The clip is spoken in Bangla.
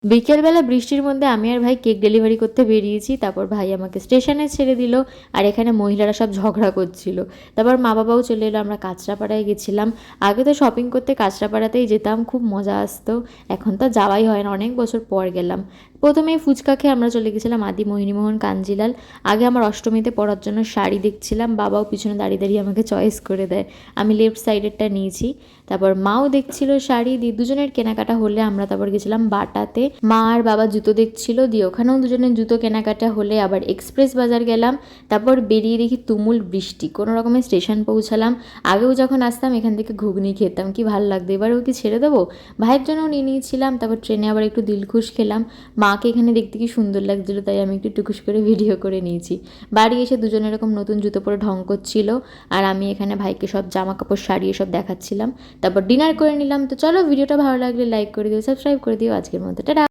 বিকেলবেলা বৃষ্টির মধ্যে আমি আর ভাই কেক ডেলিভারি করতে বেরিয়েছি। তারপর ভাই আমাকে স্টেশনে ছেড়ে দিল। আর এখানে মহিলারা সব ঝগড়া করছিল। তারপর মা বাবাও চলে এলো, আমরা কাঁচরাপাড়ায় গেছিলাম। আগে তো শপিং করতে কাঁচরাপাড়াতেই যেতাম, খুব মজা আসতো। এখন তো যাওয়াই হয় না, অনেক বছর পর গেলাম। প্রথমেই ফুচকা খেয়ে আমরা চলে গেছিলাম আদি মোহিনীমোহন কাঞ্জিলাল। আগে আমার অষ্টমীতে পরার জন্য শাড়ি দেখছিলাম, বাবাও পিছনে দাঁড়িয়ে দাঁড়িয়ে আমাকে চয়েস করে দেয়। আমি লেফট সাইডেরটা নিয়েছি। তারপর মাও দেখছিল শাড়ি, দিয়ে দুজনের কেনাকাটা হলে আমরা তারপর গেছিলাম বাটাতে। মা আর বাবা জুতো দেখছিল, দিয়ে ওখানেও দুজনের জুতো কেনাকাটা হলে আবার এক্সপ্রেস বাজার গেলাম। তারপর বেরিয়ে দেখি তুমুল বৃষ্টি, কোনো রকমের স্টেশন পৌঁছালাম। আগেও যখন আসতাম এখান থেকে ঘুগনি খেতাম, কি ভালো লাগতো। এবারেও কি ছেড়ে দেবো, ভাইয়ের জন্যও নিয়ে নিয়েছিলাম। তারপর ট্রেনে আবার একটু দিলখুশ খেলাম। মাকে এখানে দেখতে কি সুন্দর লাগছিলো, তাই আমি একটু টুকুস করে ভিডিও করে নিয়েছি। বাড়ি এসে দুজনে এরকম নতুন জুতো পরে ঢং করছিল, আর আমি এখানে ভাইকে সব জামা কাপড় শাড়ি এসব দেখাচ্ছিলাম। তারপর ডিনার করে নিলাম। তো চলো, ভিডিওটা ভালো লাগলে লাইক করে দিও, সাবস্ক্রাইব করে দিও। আজকের মতো টাটা।